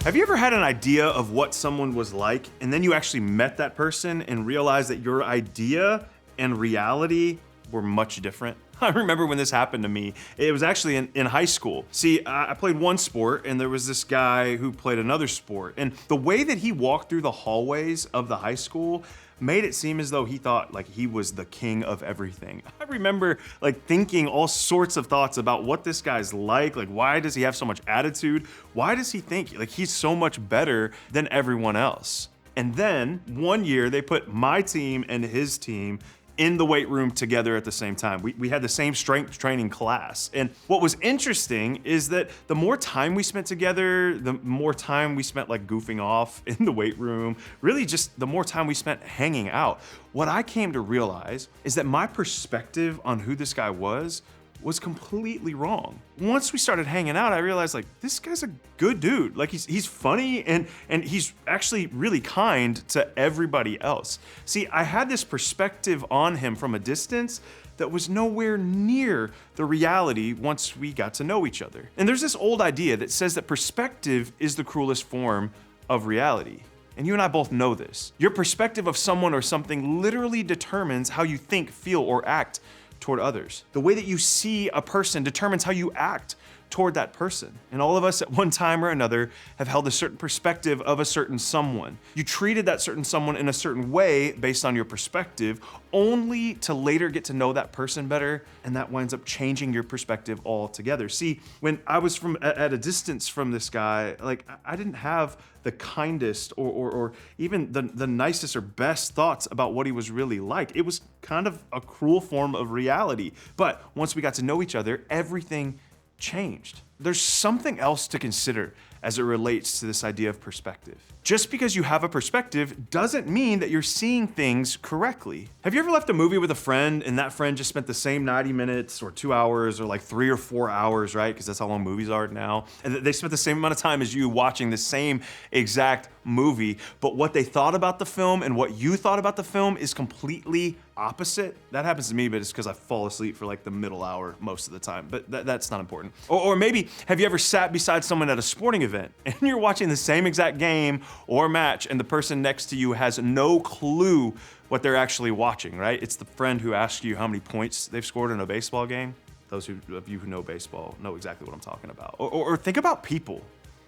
Have you ever had an idea of what someone was like, and then you actually met that person and realized that your idea and reality were much different? I remember when this happened to me. It was actually in high school. See, I played one sport, and there was this guy who played another sport. And the way that he walked through the hallways of the high school made it seem as though he thought like he was the king of everything. I remember like thinking all sorts of thoughts about what this guy's like why does he have so much attitude? Why does he think like he's so much better than everyone else? And then one year they put my team and his team in the weight room together at the same time. We had the same strength training class. And what was interesting is that the more time we spent together, the more time we spent like goofing off in the weight room, really just the more time we spent hanging out. What I came to realize is that my perspective on who this guy was completely wrong. Once we started hanging out, I realized like this guy's a good dude. Like he's funny and he's actually really kind to everybody else. See, I had this perspective on him from a distance that was nowhere near the reality once we got to know each other. And there's this old idea that says that perspective is the cruelest form of reality. And you and I both know this. Your perspective of someone or something literally determines how you think, feel, or act toward others. The way that you see a person determines how you act toward that person. And all of us at one time or another have held a certain perspective of a certain someone. You treated that certain someone in a certain way based on your perspective, only to later get to know that person better, and that winds up changing your perspective altogether. See, when I was at a distance from this guy, like I didn't have the kindest or even the nicest or best thoughts about what he was really like. It was kind of a cruel form of reality. But once we got to know each other, everything changed. There's something else to consider as it relates to this idea of perspective. Just because you have a perspective doesn't mean that you're seeing things correctly. Have you ever left a movie with a friend and that friend just spent the same 90 minutes or 2 hours or like 3 or 4 hours, right? Because that's how long movies are now. And they spent the same amount of time as you watching the same exact movie, but what they thought about the film and what you thought about the film is completely opposite. That happens to me, but it's because I fall asleep for like the middle hour most of the time, but that's not important. Or maybe, have you ever sat beside someone at a sporting event and you're watching the same exact game or match and the person next to you has no clue what they're actually watching, right? It's the friend who asks you how many points they've scored in a baseball game. Those of you who know baseball know exactly what I'm talking about. Or think about people.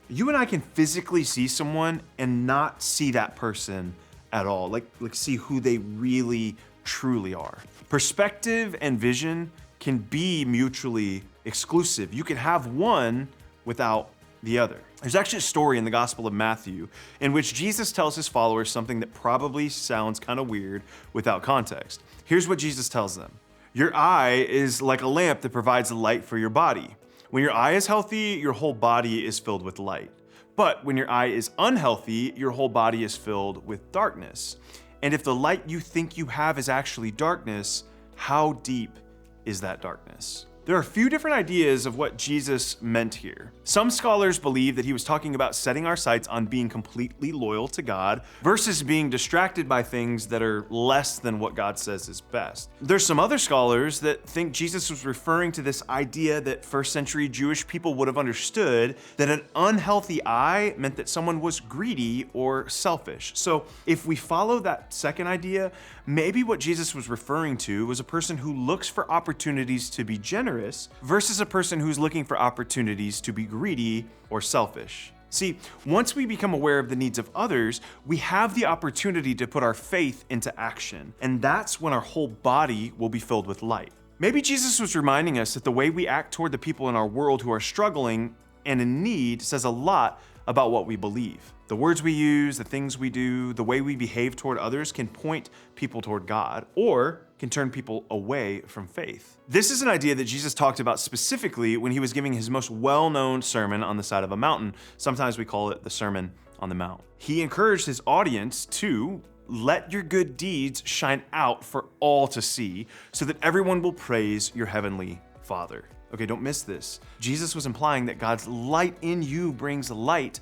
You and I can physically see someone and not see that person at all, like see who they really truly are. Perspective and vision can be mutually exclusive. You can have one without the other. There's actually a story in the Gospel of Matthew in which Jesus tells his followers something that probably sounds kind of weird without context. Here's what Jesus tells them. Your eye is like a lamp that provides light for your body. When your eye is healthy, your whole body is filled with light. But when your eye is unhealthy, your whole body is filled with darkness. And if the light you think you have is actually darkness, how deep is that darkness? There are a few different ideas of what Jesus meant here. Some scholars believe that he was talking about setting our sights on being completely loyal to God versus being distracted by things that are less than what God says is best. There's some other scholars that think Jesus was referring to this idea that first century Jewish people would have understood that an unhealthy eye meant that someone was greedy or selfish. So if we follow that second idea, maybe what Jesus was referring to was a person who looks for opportunities to be generous versus a person who's looking for opportunities to be greedy or selfish. See, once we become aware of the needs of others, we have the opportunity to put our faith into action, and that's when our whole body will be filled with light. Maybe Jesus was reminding us that the way we act toward the people in our world who are struggling and in need says a lot about what we believe. The words we use, the things we do, the way we behave toward others can point people toward God or can turn people away from faith. This is an idea that Jesus talked about specifically when he was giving his most well-known sermon on the side of a mountain. Sometimes we call it the Sermon on the Mount. He encouraged his audience to let your good deeds shine out for all to see so that everyone will praise your heavenly Father. Okay, don't miss this. Jesus was implying that God's light in you brings light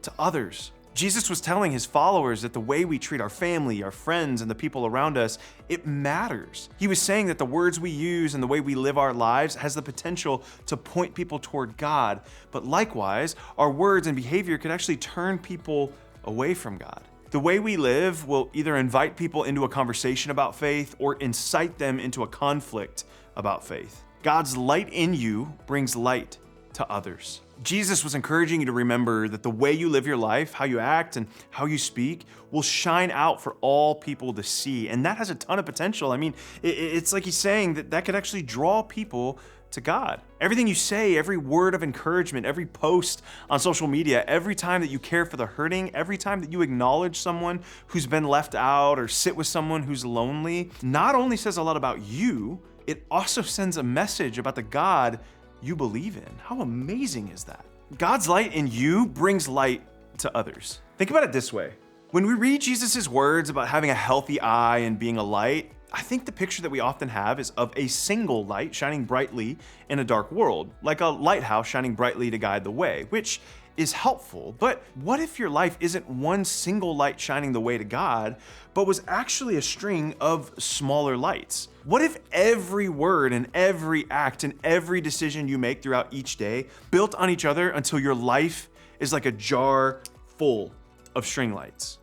to others. Jesus was telling his followers that the way we treat our family, our friends, and the people around us, it matters. He was saying that the words we use and the way we live our lives has the potential to point people toward God, but likewise, our words and behavior could actually turn people away from God. The way we live will either invite people into a conversation about faith or incite them into a conflict about faith. God's light in you brings light to others. Jesus was encouraging you to remember that the way you live your life, how you act, and how you speak will shine out for all people to see. And that has a ton of potential. I mean, it's like he's saying that could actually draw people to God. Everything you say, every word of encouragement, every post on social media, every time that you care for the hurting, every time that you acknowledge someone who's been left out or sit with someone who's lonely, not only says a lot about you, it also sends a message about the God you believe in. How amazing is that? God's light in you brings light to others. Think about it this way. When we read Jesus' words about having a healthy eye and being a light, I think the picture that we often have is of a single light shining brightly in a dark world, like a lighthouse shining brightly to guide the way, which is helpful. But what if your life isn't one single light shining the way to God, but was actually a string of smaller lights? What if every word and every act and every decision you make throughout each day built on each other until your life is like a jar full of string lights?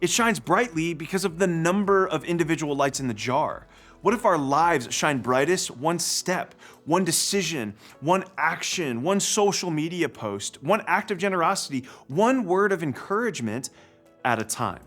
It shines brightly because of the number of individual lights in the jar. What if our lives shine brightest one step, one decision, one action, one social media post, one act of generosity, one word of encouragement at a time?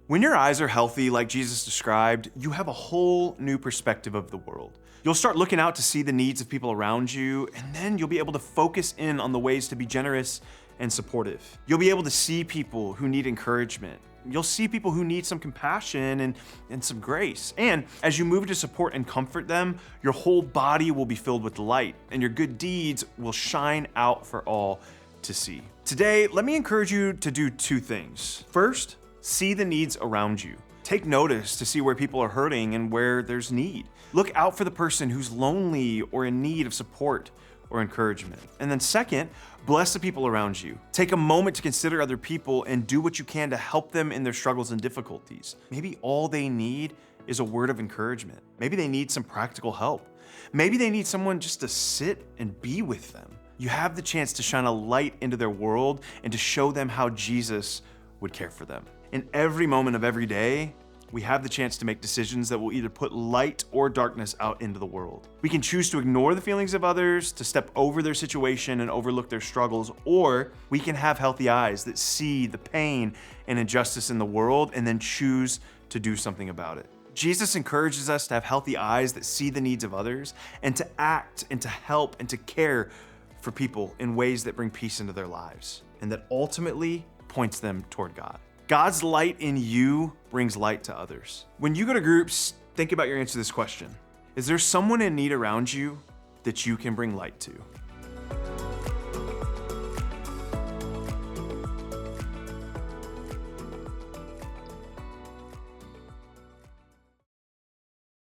When your eyes are healthy, like Jesus described, you have a whole new perspective of the world. You'll start looking out to see the needs of people around you, and then you'll be able to focus in on the ways to be generous and supportive. You'll be able to see people who need encouragement. You'll see people who need some compassion and some grace. And as you move to support and comfort them, your whole body will be filled with light, and your good deeds will shine out for all to see. Today, let me encourage you to do two things. First, see the needs around you. Take notice to see where people are hurting and where there's need. Look out for the person who's lonely or in need of support or encouragement. And then second, bless the people around you. Take a moment to consider other people and do what you can to help them in their struggles and difficulties. Maybe all they need is a word of encouragement. Maybe they need some practical help. Maybe they need someone just to sit and be with them. You have the chance to shine a light into their world and to show them how Jesus would care for them. In every moment of every day, we have the chance to make decisions that will either put light or darkness out into the world. We can choose to ignore the feelings of others, to step over their situation and overlook their struggles, or we can have healthy eyes that see the pain and injustice in the world and then choose to do something about it. Jesus encourages us to have healthy eyes that see the needs of others and to act and to help and to care for people in ways that bring peace into their lives and that ultimately points them toward God. God's light in you brings light to others. When you go to groups, think about your answer to this question. Is there someone in need around you that you can bring light to?